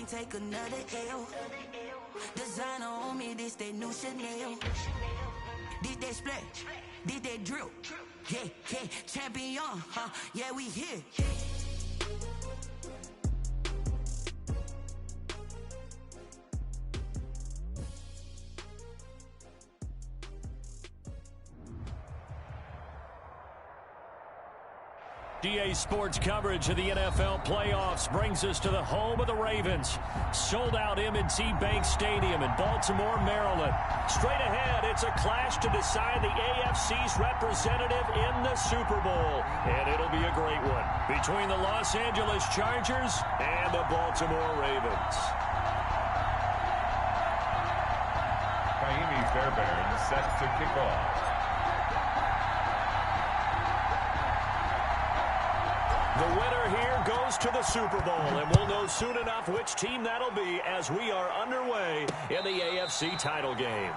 can't take another L. Designer on me, this that new Chanel. This that splash, this that drill. Yeah, yeah, champion, huh? Yeah, we here. DA Sports coverage of the NFL playoffs brings us to the home of the Ravens. Sold out M&T Bank Stadium in Baltimore, Maryland. Straight ahead, it's a clash to decide the AFC's representative in the Super Bowl. And it'll be a great one between the Los Angeles Chargers and the Baltimore Ravens. Fairbairn set to kick off. The winner here goes to the Super Bowl, and we'll know soon enough which team that'll be as we are underway in the AFC title game.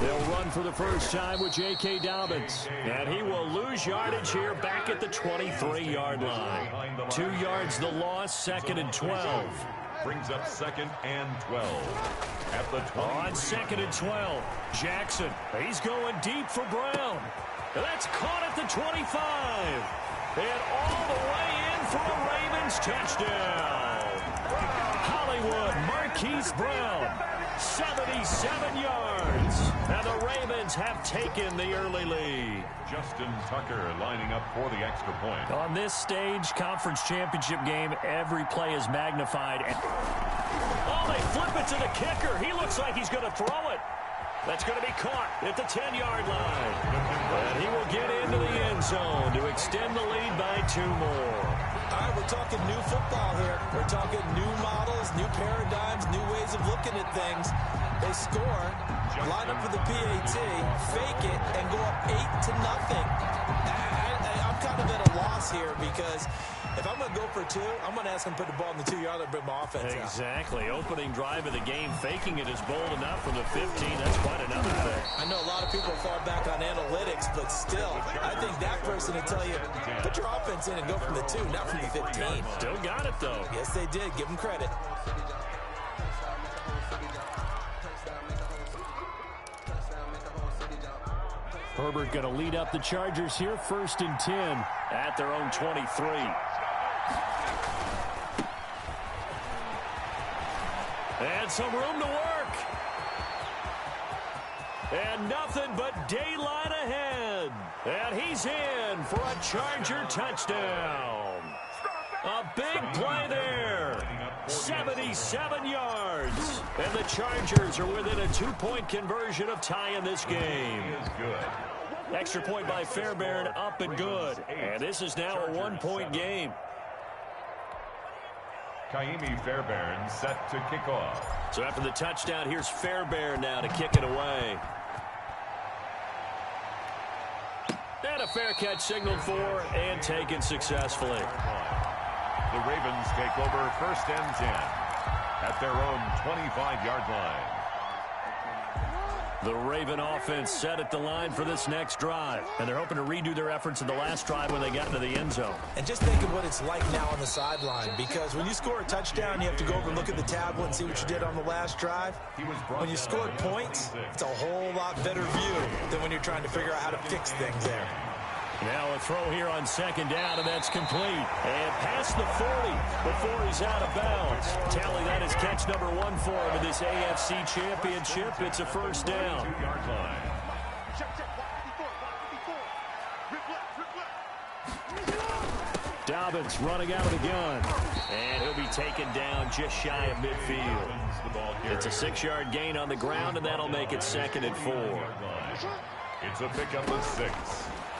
They'll run for the first time with J.K. Dobbins, and he will lose yardage here back at the 23-yard line. 2 yards the loss, 2nd and 12. Brings up 2nd and 12. At the 20. On 2nd and 12, Jackson. He's going deep for Brown. That's caught at the 25. And all the way in for a Ravens touchdown. Hollywood Marquise Brown, 77 yards. And the Ravens have taken the early lead. Justin Tucker lining up for the extra point. On this stage, conference championship game, every play is magnified. Oh, they flip it to the kicker. He looks like he's going to throw it. That's going to be caught at the 10-yard line. And he will get into the end zone to extend the lead by 2 more. All right, we're talking new football here. We're talking new models, new paradigms, new ways of looking at things. They score, line up for the PAT, fake it, and go up 8-0. I'm kind of at a loss here because if I'm going to go for 2, I'm going to ask him to put the ball in the 2-yard line and bring my offense out. Exactly. Opening drive of the game, faking it is bold enough from the 15. That's quite another thing. I know a lot of people fall back on analytics, but still, I think that person will tell you, put your offense in and go from the 2, not from the 15. Still got it, though. Yes, they did. Give them credit. Herbert going to lead up the Chargers here, 1st and 10 at their own 23. And some room to work. And nothing but daylight ahead. And he's in for a Charger touchdown. A big play there. 77 yards. And the Chargers are within a 2-point conversion of tying this game. Extra point by Fairbairn, up and good. And this is now a 1-point game. Kaimi Fairbairn set to kick off. So after the touchdown, here's Fairbairn now to kick it away. And a fair catch signaled for and taken successfully. The Ravens take over 1st and 10 at their own 25-yard line. The Raven offense set at the line for this next drive. And they're hoping to redo their efforts in the last drive when they got into the end zone. And just think of what it's like now on the sideline. Because when you score a touchdown, you have to go over and look at the tablet and see what you did on the last drive. When you scored points, it's a whole lot better view than when you're trying to figure out how to fix things there. Now a throw here on 2nd down, and that's complete. And past the 40 before he's out of bounds. Tally, that is catch number 1 for him in this AFC Championship. It's a 1st down. Dobbins running out of the gun. And he'll be taken down just shy of midfield. It's a 6-yard gain on the ground, and that'll make it 2nd and 4. It's a pickup of 6.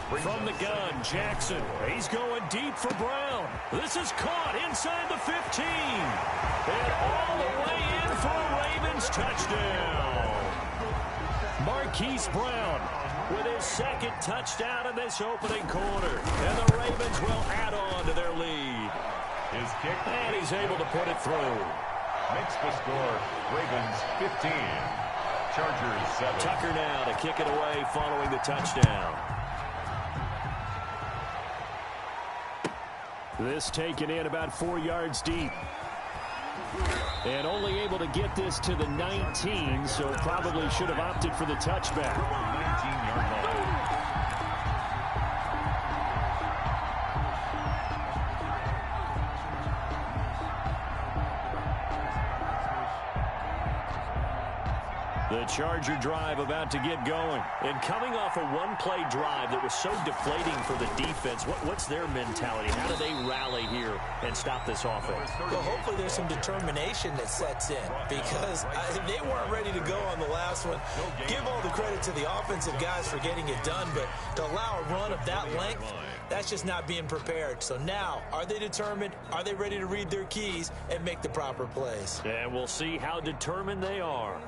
From the gun, Jackson. He's going deep for Brown. This is caught inside the 15. And all the way in for a Ravens touchdown. Marquise Brown with his second touchdown in this opening quarter. And the Ravens will add on to their lead. His kick. And he's able to put it through. Makes the score Ravens 15. Chargers 7. Tucker now to kick it away following the touchdown. This taken in about 4 yards deep. And only able to get this to the 19, so probably should have opted for the touchback. 19-yard line. The Charger drive about to get going. And coming off a one-play drive that was so deflating for the defense, what's their mentality? How do they rally here and stop this offense? Well, hopefully there's some determination that sets in because they weren't ready to go on the last one. Give all the credit to the offensive guys for getting it done, but to allow a run of that length, that's just not being prepared. So now, are they determined? Are they ready to read their keys and make the proper plays? And we'll see how determined they are.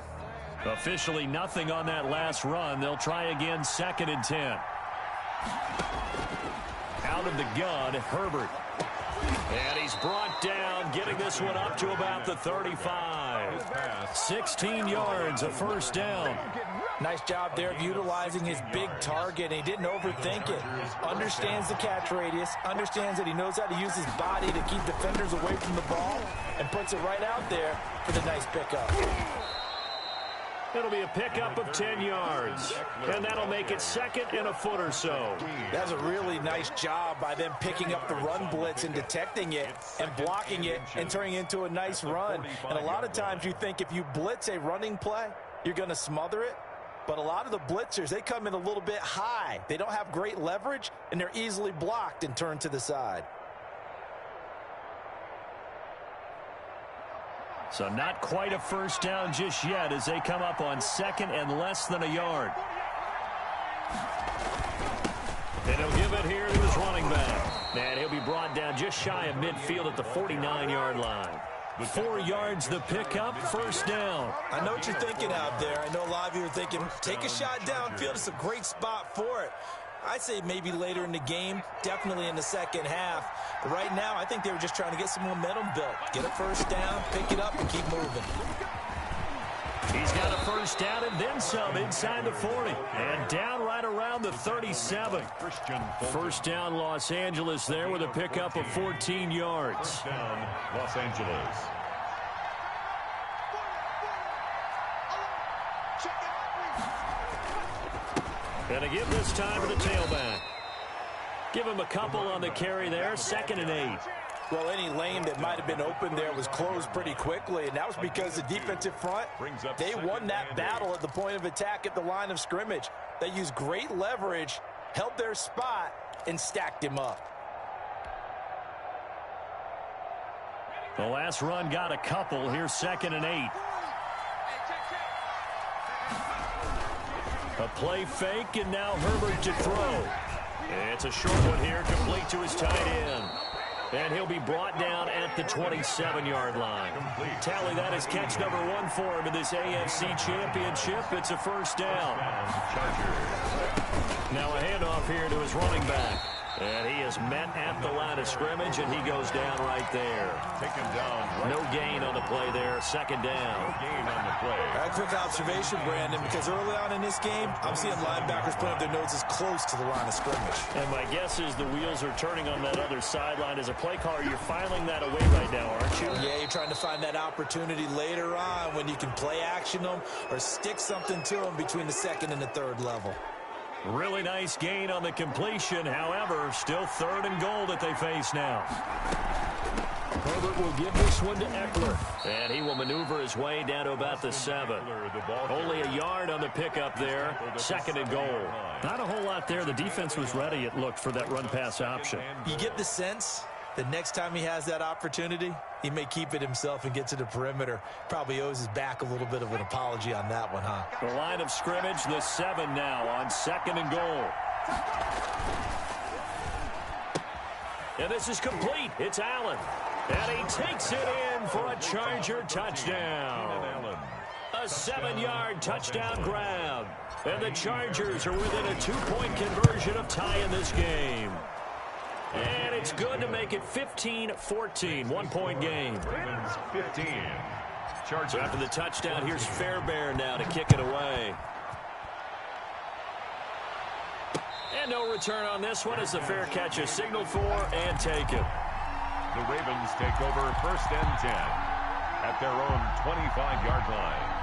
Officially nothing on that last run. They'll try again, 2nd and 10. Out of the gun, Herbert. And he's brought down, getting this one up to about the 35. 16 yards, a first down. Nice job there of utilizing his big target. He didn't overthink it. Understands the catch radius. Understands that he knows how to use his body to keep defenders away from the ball. And puts it right out there for the nice pickup. It'll be a pickup of 10 yards. And that'll make it 2nd and a foot or so. That's a really nice job by them picking up the run blitz and detecting it and blocking it and turning it into a nice run. And a lot of times you think if you blitz a running play, you're going to smother it. But a lot of the blitzers, they come in a little bit high. They don't have great leverage, and they're easily blocked and turned to the side. So not quite a first down just yet as they come up on 2nd and less than a yard. And he'll give it here to his running back. And he'll be brought down just shy of midfield at the 49-yard line. 4 yards the pickup, first down. I know what you're thinking out there. I know a lot of you are thinking, take a shot downfield. It's a great spot for it. I'd say maybe later in the game, definitely in the second half. But right now, I think they were just trying to get some momentum built. Get a first down, pick it up, and keep moving. He's got a first down and then some inside the 40. And down right around the 37. First down, Los Angeles there with a pickup of 14 yards. First down, Los Angeles. And a give this time to the tailback. Give him a couple on the carry there, 2nd and 8. Well, any lane that might have been open there was closed pretty quickly, and that was because the defensive front, they won that battle at the point of attack at the line of scrimmage. They used great leverage, held their spot, and stacked him up. The last run got a couple. Here's 2nd and 8. A play fake, and now Herbert to throw. It's a short one here, complete to his tight end. And he'll be brought down at the 27-yard line. Tally, that is catch number 1 for him in this AFC Championship. It's a first down. Now a handoff here to his running back. And he is met at the line of scrimmage, and he goes down right there. Taken down. No gain on the play there. 2nd down. No gain on the play. A quick observation, Brandon, because early on in this game, I'm seeing linebackers putting up their noses close to the line of scrimmage. And my guess is the wheels are turning on that other sideline. As a play caller, you're filing that away right now, aren't you? Yeah, you're trying to find that opportunity later on when you can play action them or stick something to them between the 2nd and the 3rd level. Really nice gain on the completion. However, still 3rd and goal that they face now. Herbert will give this one to Eckler. And he will maneuver his way down to about the 7. Only a yard on the pickup there. 2nd and goal. Not a whole lot there. The defense was ready, it looked, for that run-pass option. You get the sense that next time he has that opportunity, he may keep it himself and get to the perimeter. Probably owes his back a little bit of an apology on that one, huh? The line of scrimmage, the 7 now on 2nd and goal. And this is complete. It's Allen. And he takes it in for a Charger touchdown. A 7-yard touchdown grab. And the Chargers are within a 2-point conversion of tying this game. And it's good to make it 15-14, 1-point game. Ravens 15. Chargers. So after the touchdown, here's Fairbairn now to kick it away. And no return on this one as the fair catch is signaled for and taken. The Ravens take over 1st and 10 at their own 25-yard line.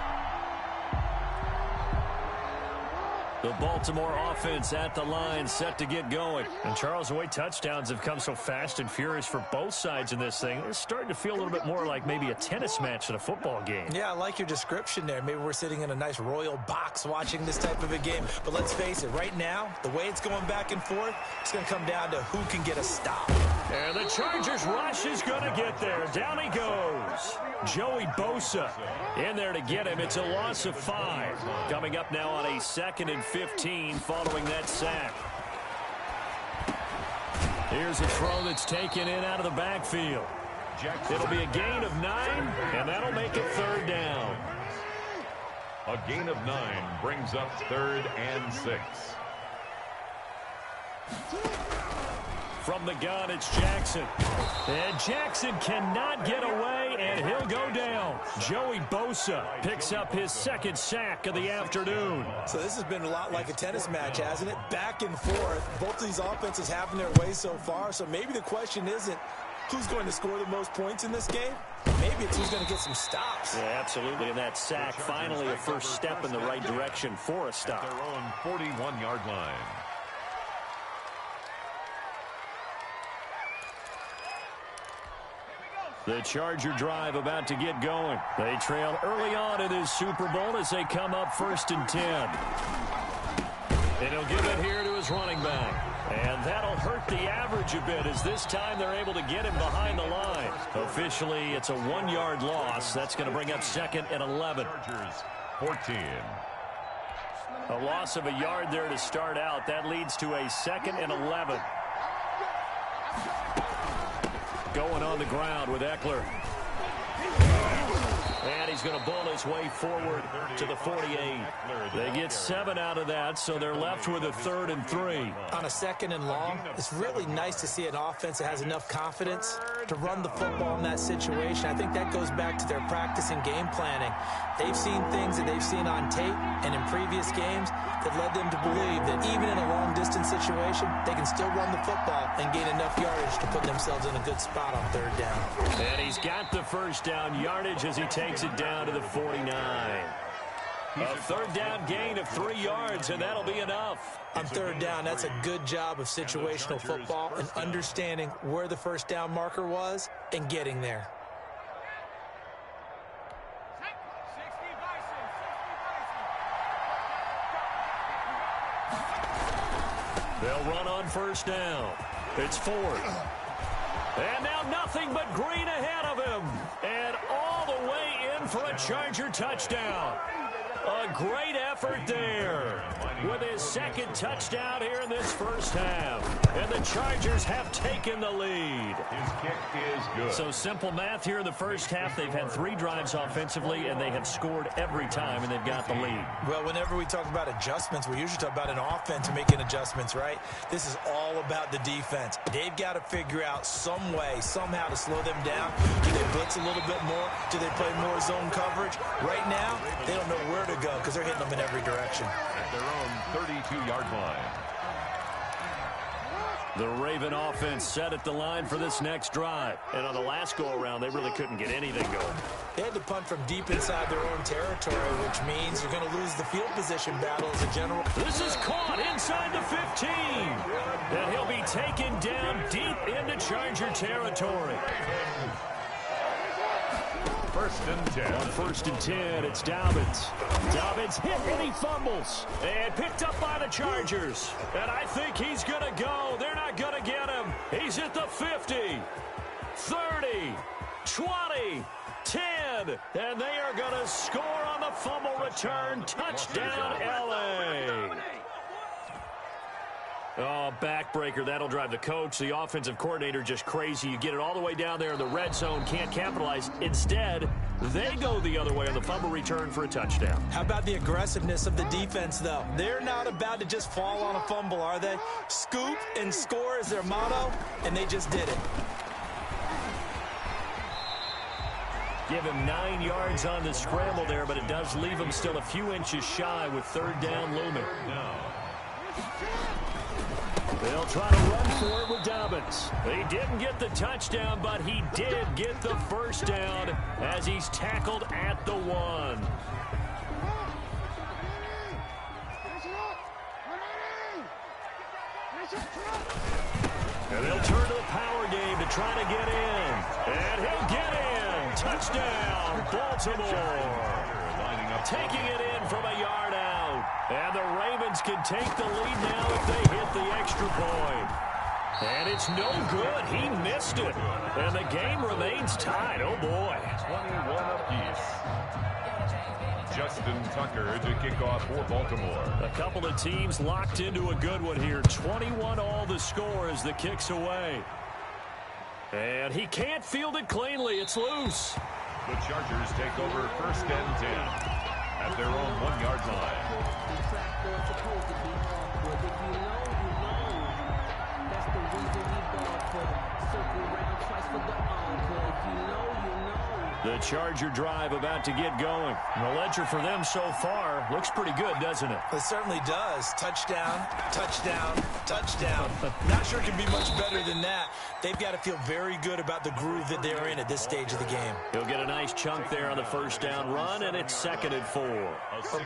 The Baltimore offense at the line, set to get going. And Charles, the way touchdowns have come so fast and furious for both sides in this thing, it's starting to feel a little bit more like maybe a tennis match than a football game. Yeah, I like your description there. Maybe we're sitting in a nice royal box watching this type of a game. But let's face it, right now, the way it's going back and forth, it's going to come down to who can get a stop. And the Chargers rush is going to get there. Down he goes. Joey Bosa in there to get him. It's a loss of 5. Coming up now on a 2nd and 15 following that sack. Here's a throw that's taken in out of the backfield. It'll be a gain of 9, and that'll make it 3rd down. A gain of 9 brings up 3rd and 6. From the gun, it's Jackson. And Jackson cannot get away, and he'll go down. Joey Bosa picks up his 2nd sack of the afternoon. So this has been a lot like a tennis match, hasn't it? Back and forth. Both of these offenses having their way so far. So maybe the question isn't who's going to score the most points in this game. Maybe it's who's going to get some stops. Yeah, absolutely. And that sack, finally a first step in the right direction for a stop. At their own 41-yard line. The Charger drive about to get going. They trail early on in this Super Bowl as they come up 1st and 10. And he'll give it here to his running back. And that'll hurt the average a bit as this time they're able to get him behind the line. Officially, it's a 1-yard loss. That's going to bring up 2nd and 11. Chargers 14. A loss of a yard there to start out. That leads to a 2nd and 11. Going on the ground with Eckler. And he's going to bull his way forward to the 48. They get 7 out of that, so they're left with a 3rd and 3. On a 2nd and long, it's really nice to see an offense that has enough confidence to run the football in that situation. I think that goes back to their practice and game planning. They've seen things that they've seen on tape and in previous games that led them to believe that even in a long-distance situation, they can still run the football and gain enough yardage to put themselves in a good spot on 3rd down. And he's got the 1st down yardage as he takes it down to the 49. A 3rd down gain of 3 yards, and that'll be enough. On 3rd down, that's a good job of situational football and understanding where the 1st down marker was and getting there. They'll run on 1st down. It's 4th. And now nothing but green ahead of him. And all the way in for a Charger touchdown. A great effort there with his 2nd touchdown here in this 1st half. And the Chargers have taken the lead. His kick is good. So simple math here in the 1st half. They've had 3 drives offensively, and they have scored every time, and they've got the lead. Well, whenever we talk about adjustments, we usually talk about an offense making adjustments, right? This is all about the defense. They've got to figure out some way, somehow to slow them down. Do they blitz a little bit more? Do they play more zone coverage? Right now, they don't know where to go because they're hitting them in every direction. At their own 32-yard line. The Raven offense set at the line for this next drive. And on the last go-around, they really couldn't get anything going. They had to punt from deep inside their own territory, which means you're going to lose the field position battle as a general. This is caught inside the 15. And he'll be taken down deep into Charger territory. 1st and 10. On 1st and 10, it's Dobbins. Dobbins hit and he fumbles. And picked up by the Chargers. And I think he's going to go. They're not going to get him. He's at the 50, 30, 20, 10. And they are going to score on the fumble return. Touchdown, L.A. Oh, backbreaker. That'll drive the coach, the offensive coordinator, just crazy. You get it all the way down there in the red zone, can't capitalize. Instead, they go the other way on the fumble return for a touchdown. How about the aggressiveness of the defense, though? They're not about to just fall on a fumble, are they? Scoop and score is their motto, and they just did it. Give him 9 yards on the scramble there, but it does leave him still a few inches shy with third down looming. They'll try to run for it with Dobbins. He didn't get the touchdown, but he did get the first down as he's tackled at the 1. And they'll turn to the power game to try to get in. And he'll get in. Touchdown, Baltimore. Taking it in from a yard out. And the Ravens can take the lead now if they hit the extra point. And it's no good. He missed it. And the game remains tied. Oh, boy. 21 apiece. Justin Tucker to kick off for Baltimore. A couple of teams locked into a good one here. 21 all the score as the kick's away. And he can't field it cleanly. It's loose. The Chargers take over first and 10 at their own 1-yard line. The Charger drive about to get going. The ledger for them so far looks pretty good, doesn't it? It certainly does. Touchdown, touchdown, touchdown. Not sure it can be much better than that. They've got to feel very good about the groove that they're in at this stage of the game. He'll get a nice chunk there on the first down run, and it's 2nd and 4.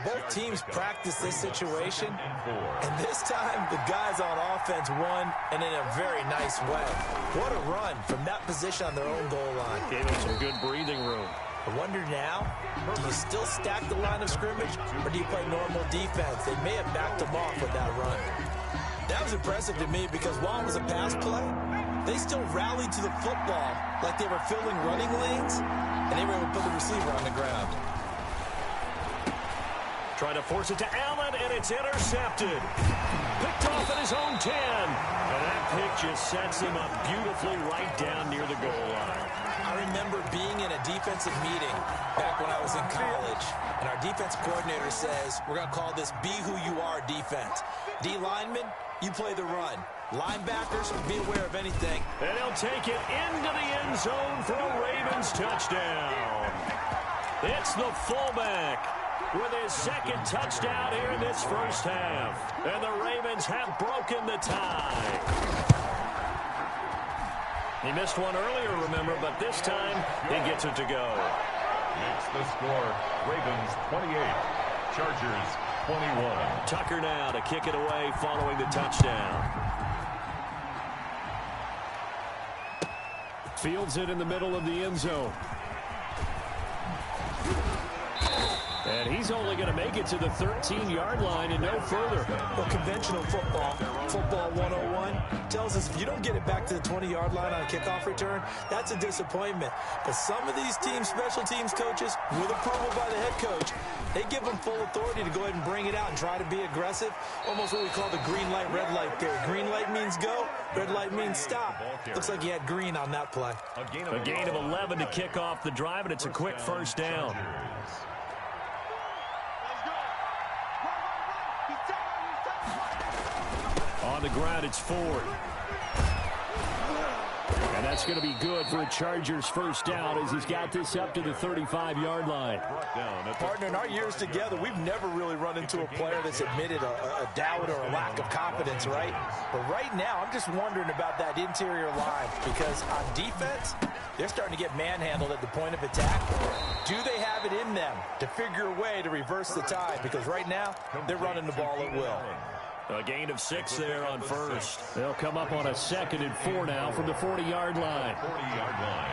Both teams practice this situation, and this time the guys on offense won, and in a very nice way. What a run from that position on their own goal line. Gave him some good breathing room. I wonder now, do you still stack the line of scrimmage, or do you play normal defense? They may have backed them off with that run. That was impressive to me because while it was a pass play, they still rallied to the football like they were filling running lanes, and they were able to put the receiver on the ground. Trying to force it to Allen, and it's intercepted. Picked off at his own 10. And that pick just sets him up beautifully right down near the goal line. I remember being in a defensive meeting back when I was in college, and our defense coordinator says, we're going to call this Be Who You Are defense. D linemen, you play the run. Linebackers, be aware of anything. And he'll take it into the end zone for a Ravens touchdown. It's the fullback with his 2nd touchdown here in this first half. And the Ravens have broken the tie. He missed one earlier, remember, but this time he gets it to go. Makes the score Ravens 28, Chargers 21. Tucker now to kick it away following the touchdown. Fields it in the middle of the end zone. And he's only going to make it to the 13-yard line and no further. Well, conventional football 101, tells us if you don't get it back to the 20-yard line on a kickoff return, that's a disappointment. But some of these teams, special teams coaches, with approval by the head coach, they give them full authority to go ahead and bring it out and try to be aggressive. Almost what we call the green light, red light theory. Green light means go, red light means stop. Looks like he had green on that play. A gain of 11 to kick off the drive, and it's a quick first down. On the ground, it's Ford. And that's going to be good for a Chargers first down as he's got this up to the 35-yard line. Partner, in our years together, we've never really run into a player that's admitted a doubt or a lack of confidence, right? But right now, I'm just wondering about that interior line because on defense, they're starting to get manhandled at the point of attack. Do they have it in them to figure a way to reverse the tide? Because right now, they're running the ball at will. A gain of 6 there on first. They'll come up on a 2nd and 4 now from the 40-yard line. 40-yard line.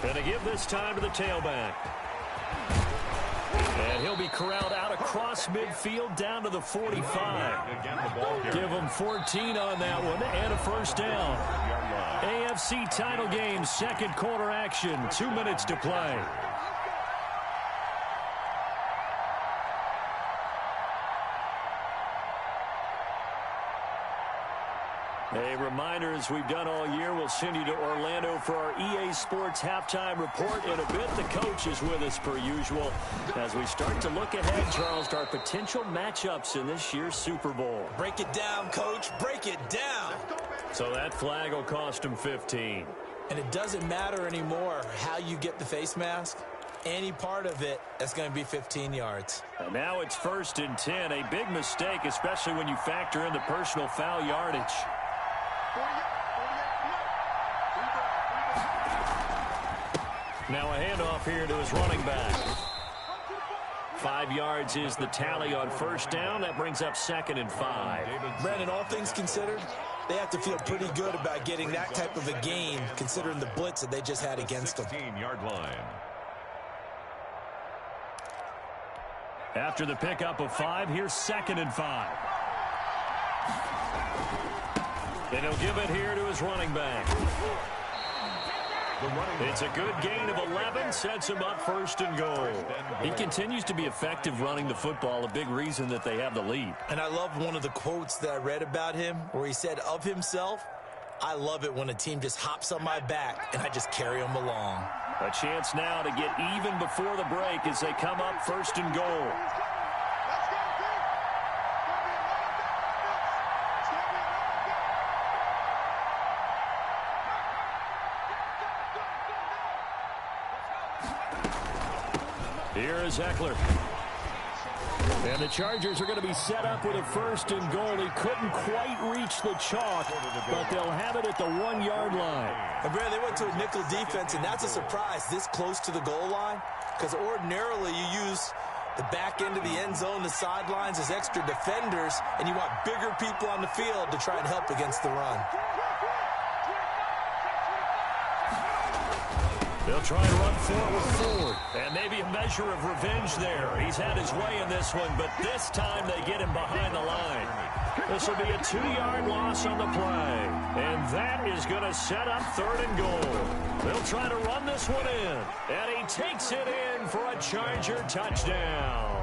And to give this time to the tailback. And he'll be corralled out across midfield down to the 45. Give him 14 on that one and a first down. AFC title game, second quarter action, 2 minutes to play. A reminder, as we've done all year, we'll send you to Orlando for our EA Sports halftime report in a bit. The coach is with us per usual as we start to look ahead, Charles, to our potential matchups in this year's Super Bowl. Break it down, Coach. Break it down. So that flag will cost him 15. And it doesn't matter anymore how you get the face mask. Any part of it, that's going to be 15 yards. And now it's 1st and 10. A big mistake, especially when you factor in the personal foul yardage. Now a handoff here to his running back. 5 yards is the tally on first down. That brings up 2nd and 5. Brandon, all things considered, they have to feel pretty good about getting that type of a gain, considering the blitz that they just had against them. 16-yard line. After the pickup of 5, here's 2nd and 5. And he'll give it here to his running back. It's a good gain of 11, sets him up 1st and goal. He continues to be effective running the football, a big reason that they have the lead. And I love one of the quotes that I read about him where he said of himself, "I love it when a team just hops on my back and I just carry them along." A chance now to get even before the break as they come up 1st and goal. Here is Eckler. And the Chargers are going to be set up with a 1st and goal. He couldn't quite reach the chalk, but they'll have it at the 1-yard line. And Brad, they went to a nickel defense, and that's a surprise this close to the goal line, because ordinarily you use the back end of the end zone, the sidelines as extra defenders, and you want bigger people on the field to try and help against the run. They'll try and run forward. And maybe a measure of revenge there. He's had his way in this one, but this time they get him behind the line. This will be a 2-yard loss on the play. And that is going to set up 3rd and goal. They'll try to run this one in. And he takes it in for a Charger touchdown.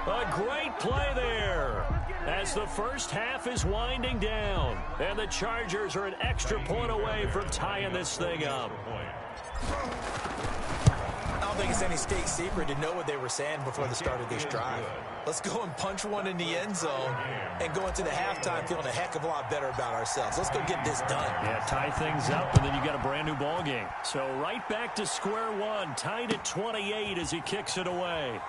A great play there as the first half is winding down. And the Chargers are an extra point away from tying this thing up. I don't think it's any state secret to know what they were saying before the start of this drive. Let's go and punch one in the end zone and go into the halftime feeling a heck of a lot better about ourselves. Let's go get this done. Yeah, tie things up, and then you got a brand new ball game. So right back to square one, tied at 28 as he kicks it away.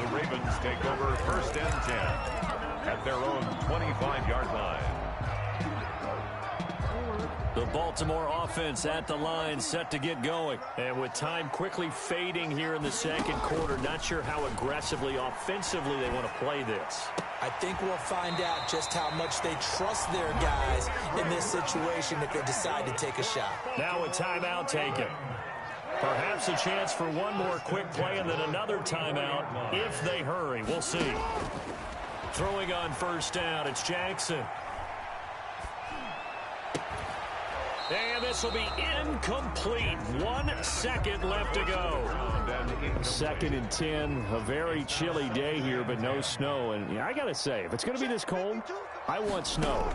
The Ravens take over 1st and 10 at their own 25-yard line. The Baltimore offense at the line, set to get going. And with time quickly fading here in the second quarter, not sure how aggressively, offensively they want to play this. I think we'll find out just how much they trust their guys in this situation if they decide to take a shot. Now a timeout taken. Perhaps a chance for one more quick play and then another timeout if they hurry. We'll see. Throwing on 1st down, it's Jackson. And this will be incomplete. 1 second left to go. 2nd and 10. A very chilly day here, but no snow. And I got to say, if it's going to be this cold, I want snow.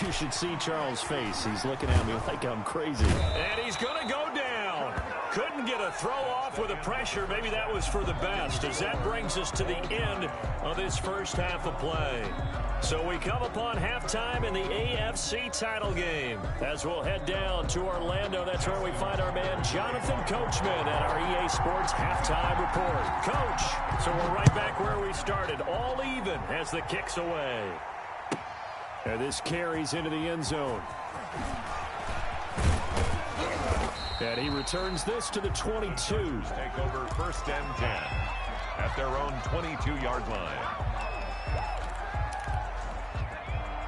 You should see Charles' face. He's looking at me like I'm crazy. And he's going to go down. Couldn't get a throw off with the pressure. Maybe that was for the best, as that brings us to the end of this first half of play. So we come upon halftime in the AFC title game. As we'll head down to Orlando, that's where we find our man Jonathan Coachman at our EA Sports halftime report. Coach, so we're right back where we started, all even as the kick's away. And this carries into the end zone. And he returns this to the 22. Take over 1st and 10 at their own 22-yard line.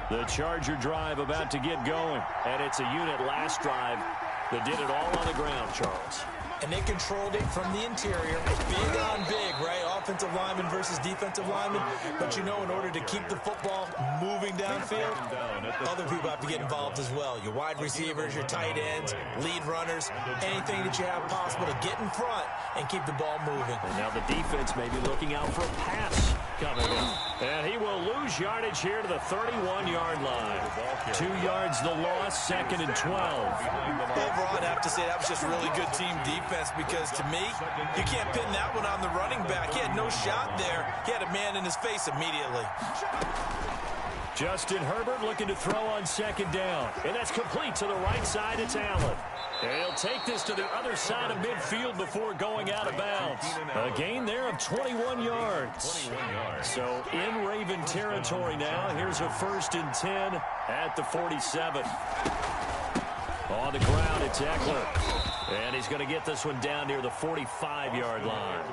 The Charger drive about to get going. And it's a unit last drive that did it all on the ground, Charles. and they controlled it from the interior. Big on big, right? Offensive lineman versus defensive lineman. But you know, in order to keep the football moving downfield, other people have to get involved as well. Your wide receivers, your tight ends, lead runners, anything that you have possible to get in front and keep the ball moving. And now the defense may be looking out for a pass coming in. And he will lose yardage here to the 31-yard line. 2 yards the loss, 2nd and 12. Overall, I'd have to say that was just really good team defense because, to me, you can't pin that one on the running back. He had no shot there. He had a man in his face immediately. Justin Herbert looking to throw on 2nd down. And that's complete to the right side. It's Allen. And he'll take this to the other side of midfield before going out of bounds. A gain there of 21 yards. So in Raven territory now. Here's a 1st and 10 at the 47. On the ground, it's Eckler. And he's going to get this one down near the 45-yard line.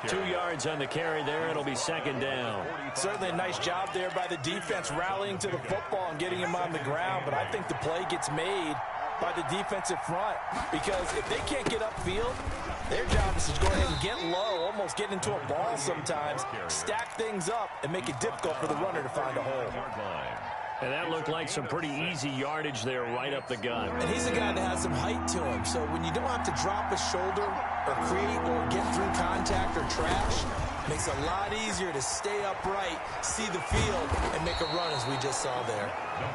2 yards on the carry there. It'll be 2nd down. Certainly a nice job there by the defense rallying to the football and getting him on the ground. But I think the play gets made by the defensive front, because if they can't get upfield, their job is to go ahead and get low, almost get into a ball sometimes, stack things up, and make it difficult for the runner to find a hole. And that looked like some pretty easy yardage there right up the gut. And he's a guy that has some height to him, so when you don't have to drop a shoulder or create or get through contact or trash, it makes it a lot easier to stay upright, see the field, and make a run as we just saw there.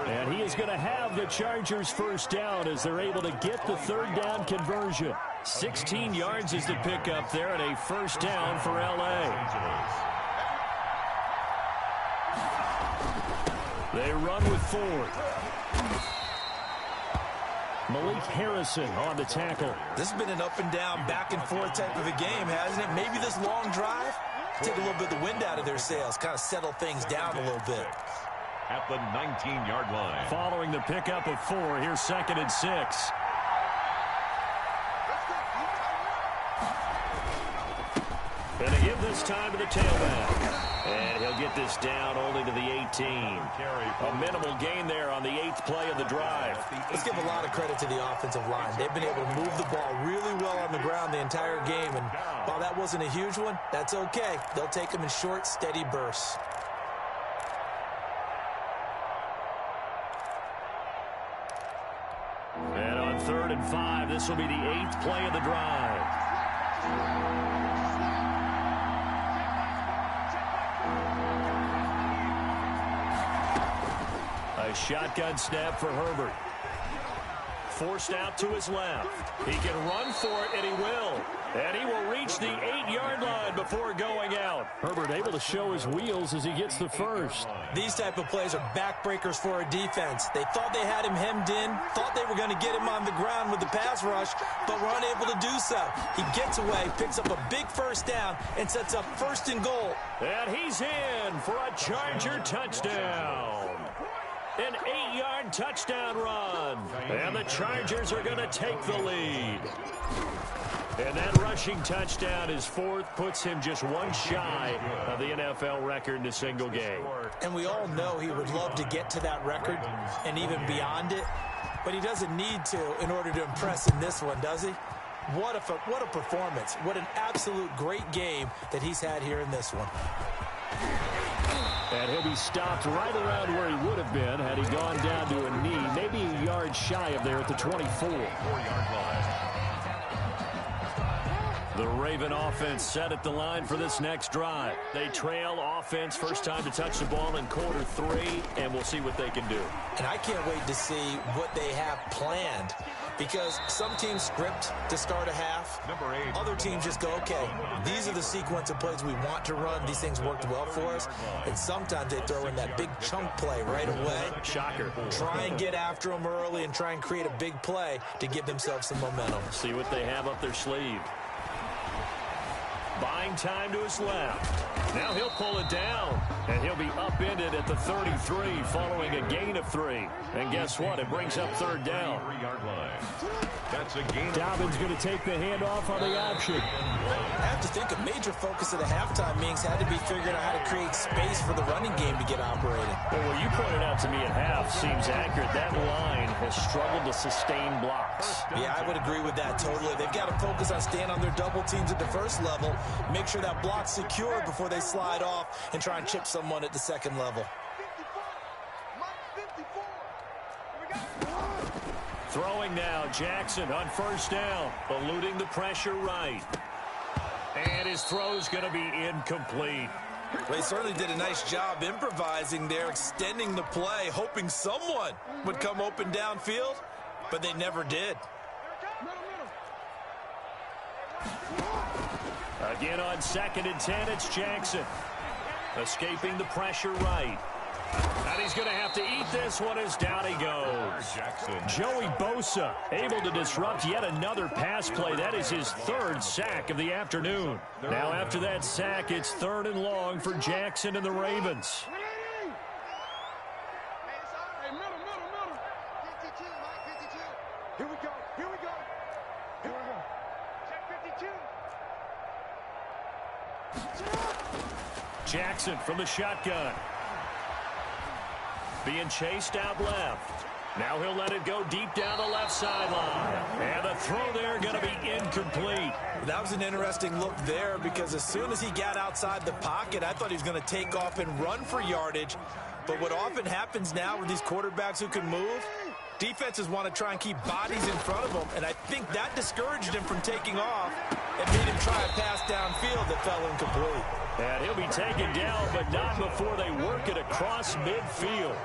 And he is going to have the Chargers 1st down as they're able to get the 3rd down conversion. 16 yards is the pickup there and a 1st down for L.A. They run with Ford. Malik Harrison on the tackle. This has been an up and down, back and forth type of a game, hasn't it? Maybe this long drive, take a little bit of the wind out of their sails, kind of settle things down a little bit. At the 19-yard line. Following the pickup of 4, here's 2nd and 6. And they give this time to the tailback. And he'll get this down only to the 18. A minimal gain there on the 8th play of the drive. Let's give a lot of credit to the offensive line. They've been able to move the ball really well on the ground the entire game. And while that wasn't a huge one, that's okay. They'll take them in short, steady bursts. And on 3rd and 5, this will be the 8th play of the drive. A shotgun snap for Herbert. Forced out to his left. He can run for it, and he will. And he will reach the 8-yard line before going out. Herbert able to show his wheels as he gets the 1st. These type of plays are backbreakers for a defense. They thought they had him hemmed in, thought they were going to get him on the ground with the pass rush, but were unable to do so. He gets away, picks up a big 1st down, and sets up 1st and goal. And he's in for a Charger touchdown. An 8-yard touchdown run. And the Chargers are going to take the lead. And that rushing touchdown is 4th, puts him just one shy of the NFL record in a single game. And we all know he would love to get to that record and even beyond it, but he doesn't need to in order to impress in this one, does he? What a performance. What an absolute great game that he's had here in this one. And he'll be stopped right around where he would have been had he gone down to a knee, maybe a yard shy of there at the 24. 4-yard line. The Raven offense set at the line for this next drive. They trail offense, first time to touch the ball in quarter 3, and we'll see what they can do. And I can't wait to see what they have planned, because some teams script to start a half. Number 8. Other teams just go, okay, these are the sequence of plays we want to run. These things worked well for us. And sometimes they throw in that big chunk play right away. Shocker. Try and get after them early and try and create a big play to give themselves some momentum. See what they have up their sleeve. Buying time to his left. Now he'll pull it down, and he'll be upended at the 33 following a gain of 3. And guess what? It brings up 3rd down. 3-yard line. That's a gain. Dobbins going to take the handoff on the option. I have to think a major focus of the halftime meetings had to be figuring out how to create space for the running game to get operating. Well, what you pointed out to me at half seems accurate. That line has struggled to sustain blocks. Yeah, I would agree with that totally. They've got to focus on staying on their double teams at the first level, make sure that block's secure before they slide off and try and chip someone at the second level. Throwing now, Jackson on first down, eluding the pressure right. And his throw's going to be incomplete. Well, he certainly did a nice job improvising there, extending the play, hoping someone would come open downfield, but they never did. Again on 2nd and 10, it's Jackson. Escaping the pressure right. And he's going to have to eat this one as down he goes. Joey Bosa able to disrupt yet another pass play. That is his 3rd sack of the afternoon. Now after that sack, it's 3rd and long for Jackson and the Ravens. Here we go. Here we go. Here we go. Check 52. Jackson from the shotgun. Being chased out left. Now he'll let it go deep down the left sideline. And the throw there going to be incomplete. That was an interesting look there because as soon as he got outside the pocket, I thought he was going to take off and run for yardage. But what often happens now with these quarterbacks who can move, defenses want to try and keep bodies in front of them. And I think that discouraged him from taking off and made him try a pass downfield that fell incomplete. And he'll be taken down, but not before they work it across midfield.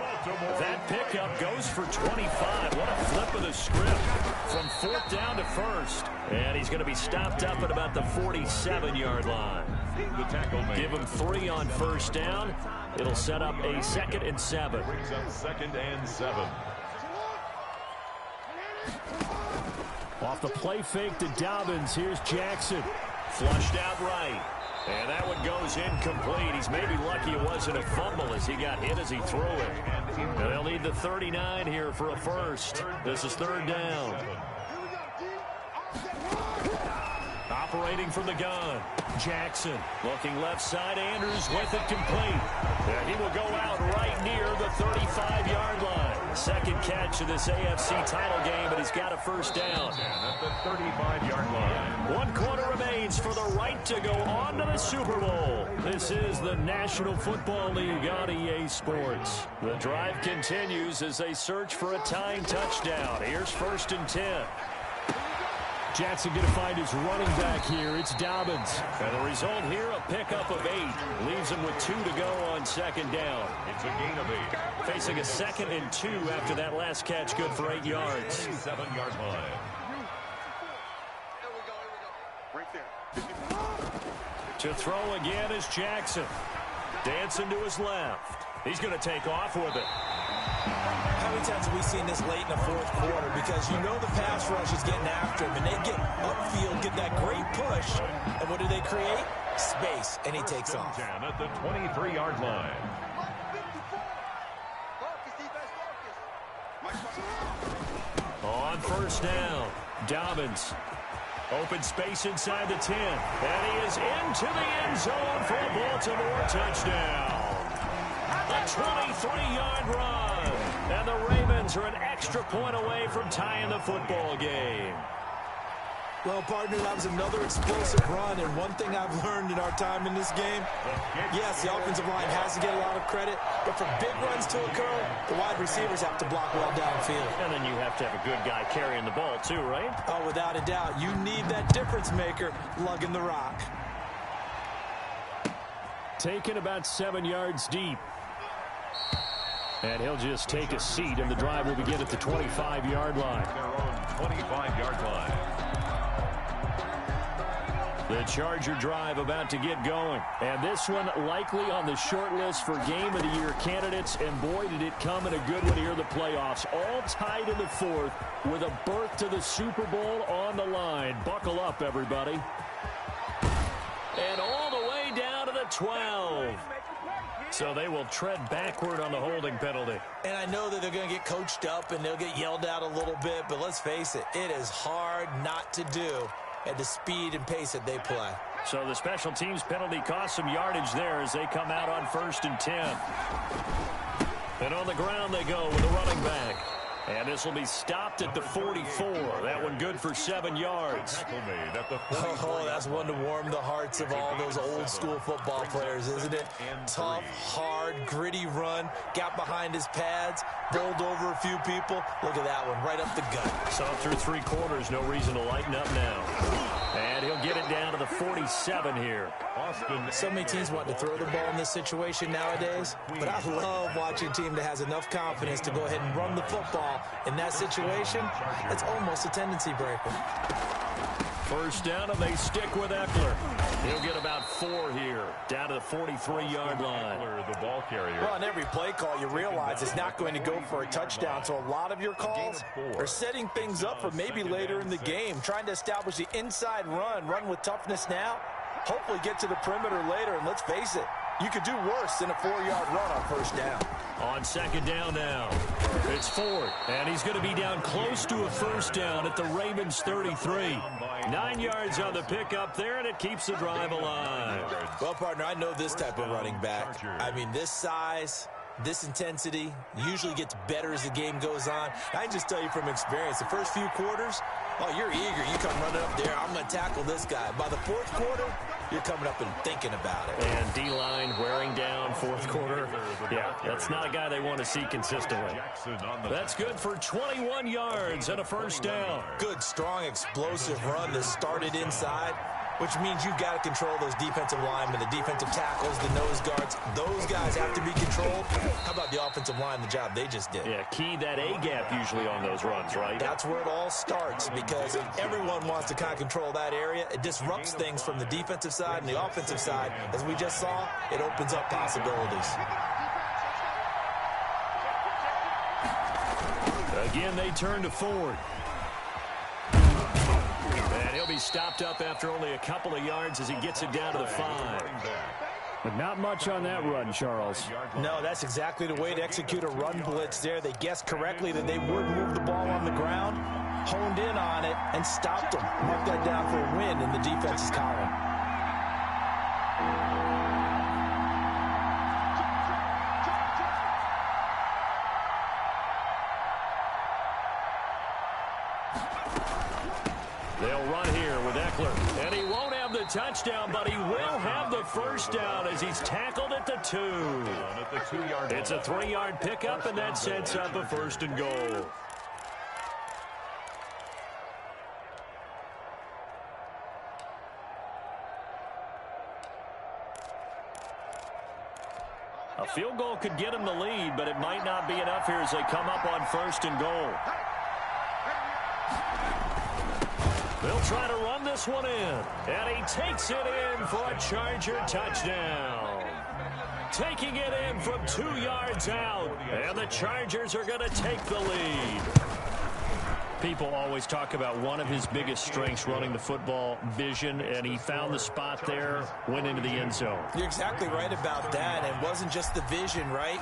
That pickup goes for 25. What a flip of the script from 4th down to 1st. And he's going to be stopped up at about the 47-yard line. The tackle made. Give him 3 on 1st down. It'll set up a 2nd and 7. Brings up 2nd and 7. Off the play fake to Dobbins, here's Jackson. Flushed out right. And that one goes incomplete. He's maybe lucky it wasn't a fumble as he got hit as he threw it. And they'll need the 39 here for a first. This is 3rd down. Operating from the gun. Jackson looking left side. Andrews with it complete. And he will go out right near the 35-yard line. 2nd catch of this AFC title game, but he's got a 1st down. At the 35-yard line. 1 quarter remains for the right to go on to the Super Bowl. This is the National Football League on EA Sports. The drive continues as they search for a tying touchdown. Here's 1st and 10. Jackson going to find his running back here. It's Dobbins. And the result here, a pickup of 8. Leaves him with 2 to go on 2nd down. It's a gain of 8. Facing a 2nd and 2 after that last catch, good for 8 yards. 7-yard line. Right there. To throw again is Jackson. Dancing to his left. He's going to take off with it. How many times have we seen this late in the 4th quarter? Because you know the pass rush is getting after him, and they get upfield, get that great push, and what do they create? Space, and he takes off. At the 23-yard line. On 1st down, Dobbins. Open space inside the 10. And he is into the end zone for a Baltimore touchdown. A 23-yard run. And the Ravens are an extra point away from tying the football game. Well, partner, that was another explosive run, and one thing I've learned in our time in this game, yes, the offensive line has to get a lot of credit, but for big runs to occur, the wide receivers have to block well downfield. And then you have to have a good guy carrying the ball too, right? Oh, without a doubt. You need that difference maker lugging the rock. Taken about 7 yards deep. And he'll just take a seat, and the drive will begin at the 25-yard line. Their own 25-yard line. The Charger drive about to get going. And this one likely on the short list for Game of the Year candidates. And boy, did it come in a good one here in the playoffs. All tied in the 4th with a berth to the Super Bowl on the line. Buckle up, everybody. And all the way down to the 12. So they will tread backward on the holding penalty. And I know that they're going to get coached up and they'll get yelled at a little bit, but let's face it, it is hard not to do at the speed and pace that they play. So the special teams penalty cost some yardage there as they come out on 1st and 10. And on the ground they go with the running back. And this will be stopped at the 44. That one good for 7 yards. Oh, that's one to warm the hearts of all those old school football players, isn't it? Tough, hard, gritty run. Got behind his pads, bowled over a few people. Look at that one, right up the gut. So through 3 quarters, no reason to lighten up now. And he'll get it down to the 47 here. So many teams want to throw the ball in this situation nowadays, but I love watching a team that has enough confidence to go ahead and run the football. In that situation, it's almost a tendency breaker. 1st down, and they stick with Eckler. He'll get about 4 here, down to the 43-yard line. The ball carrier. Well, on every play call, you realize it's not going to go for a touchdown, so a lot of your calls are setting things up for maybe later in the game, trying to establish the inside run with toughness now, hopefully get to the perimeter later, and let's face it, you could do worse than a 4-yard run on 1st down. On 2nd down now, it's Ford, and he's going to be down close to a 1st down at the Ravens 33. 9 yards on the pickup there, and it keeps the drive alive. Well, partner, I know this type of running back. I mean, this size, this intensity usually gets better as the game goes on. I can just tell you from experience, the first few quarters, oh, you're eager. You come running up there, I'm going to tackle this guy. By the 4th quarter, you're coming up and thinking about it. And D-line wearing down 4th quarter. Yeah, that's not a guy they want to see consistently. That's good for 21 yards and a 1st down. Good, strong, explosive run that started inside, which means you've got to control those defensive linemen, the defensive tackles, the nose guards. Those guys have to be controlled. How about the offensive line, the job they just did? Yeah, key that A-gap usually on those runs, right? That's where it all starts, because everyone wants to kind of control that area. It disrupts things from the defensive side and the offensive side. As we just saw, it opens up possibilities. Again, they turn to Ford. And he'll be stopped up after only a couple of yards as he gets it down to the 5. But not much on that run, Charles. No, that's exactly the way to execute a run blitz there. They guessed correctly that they would move the ball on the ground, honed in on it, and stopped them. Mark that down for a win in the defense's column. They'll run here with Eckler. And he won't have the touchdown, but he will have the 1st down as he's tackled at the 2. It's a 3-yard pickup, and that sets up a 1st and goal. A field goal could get him the lead, but it might not be enough here as they come up on 1st and goal. They'll try to run this one in, and he takes it in for a Charger touchdown. Taking it in from 2 yards out, and the Chargers are going to take the lead. People always talk about one of his biggest strengths running the football, vision, and he found the spot there, went into the end zone. You're exactly right about that. It wasn't just the vision, right?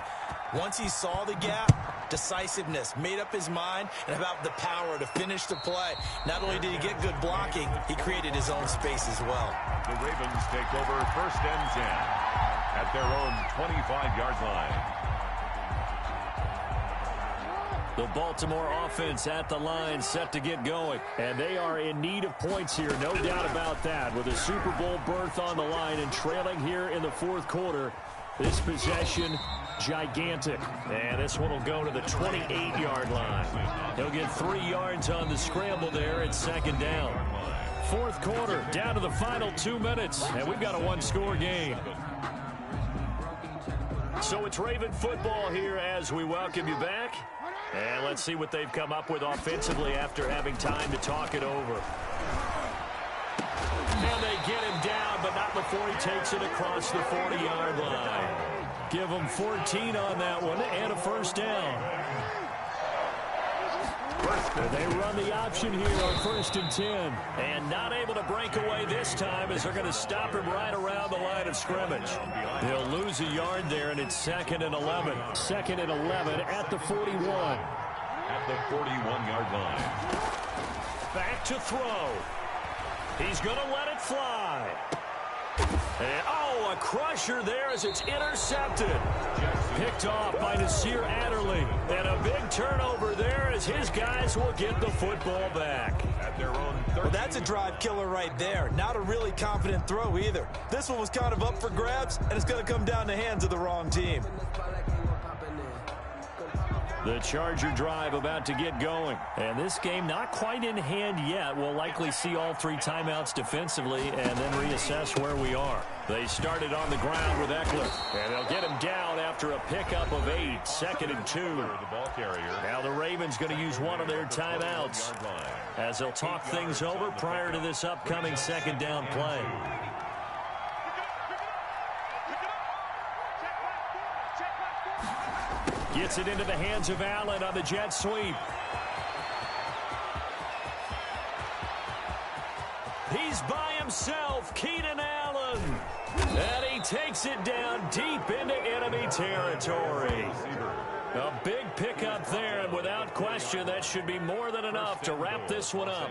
Once he saw the gap, decisiveness, made up his mind, and about the power to finish the play. Not only did he get good blocking, he created his own space as well. The Ravens take over 1st and 10 at their own 25-yard line. The Baltimore offense at the line, set to get going. And they are in need of points here, no doubt about that. With a Super Bowl berth on the line and trailing here in the 4th quarter, this possession gigantic. And this one will go to the 28-yard line. He'll get 3 yards on the scramble there at 2nd down. 4th quarter, down to the final 2 minutes, and we've got a 1-score game. So it's Raven football here as we welcome you back. And let's see what they've come up with offensively after having time to talk it over. And they get him down, but not before he takes it across the 40-yard line. Give him 14 on that one and a 1st down. And they run the option here on 1st and 10. And not able to break away this time as they're going to stop him right around the line of scrimmage. He'll lose a yard there, and it's 2nd and 11. 2nd and 11 at the 41. At the 41-yard line. Back to throw. He's going to let it fly. And, oh, a crusher there as it's intercepted. Picked off by Nasir Adderley. And a big turnover there as his guys will get the football back. At their own 13. Well, that's a drive killer right there. Not a really confident throw either. This one was kind of up for grabs, and it's going to come down the hands of the wrong team. The Charger drive about to get going. And this game not quite in hand yet. We'll likely see all 3 timeouts defensively and then reassess where we are. They started on the ground with Eckler. And they'll get him down after a pickup of 8. 2nd and 2. Now the Ravens going to use one of their timeouts as they'll talk things over prior to this upcoming 2nd down play. Gets it into the hands of Allen on the jet sweep. He's by himself, Keenan Allen. And he takes it down deep into enemy territory. A big pickup there, and without question, that should be more than enough to wrap this one up.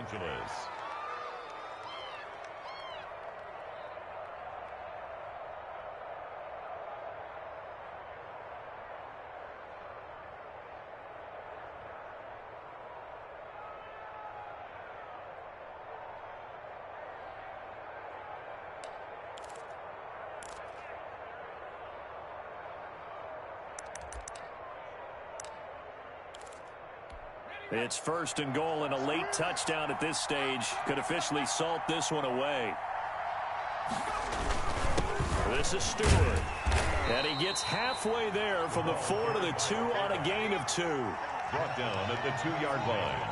It's 1st and goal, and a late touchdown at this stage could officially salt this one away. This is Stewart. And he gets halfway there from the 4 to the 2 on a gain of 2. Brought down at the 2-yard line.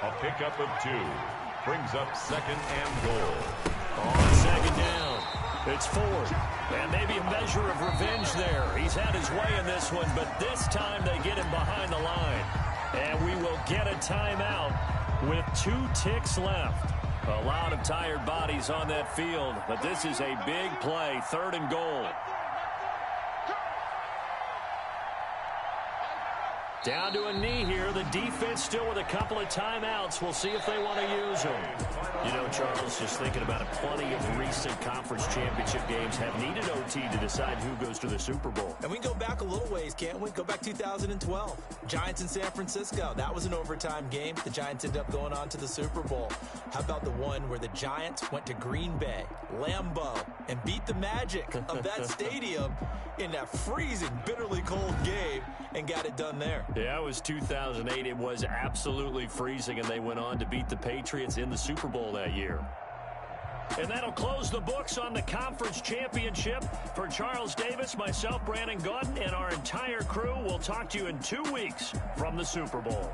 A pickup of 2. Brings up 2nd and goal. On 2nd down, it's 4th. And maybe a measure of revenge there. He's had his way in this one, but this time they get him behind the line. And we will get a timeout with 2 ticks left. A lot of tired bodies on that field, but this is a big play, 3rd and goal. Down to a knee here. The defense still with a couple of timeouts. We'll see if they want to use them. You know, Charles, just thinking about it, plenty of recent conference championship games have needed OT to decide who goes to the Super Bowl. And we can go back a little ways, can't we? Go back 2012. Giants in San Francisco. That was an overtime game. The Giants ended up going on to the Super Bowl. How about the one where the Giants went to Green Bay, Lambeau, and beat the magic of that stadium in that freezing, bitterly cold game and got it done there? Yeah, it was 2008. It was absolutely freezing, and they went on to beat the Patriots in the Super Bowl that year. And that'll close the books on the conference championship. For Charles Davis, myself, Brandon Gaudin, and our entire crew, we'll talk to you in 2 weeks from the Super Bowl.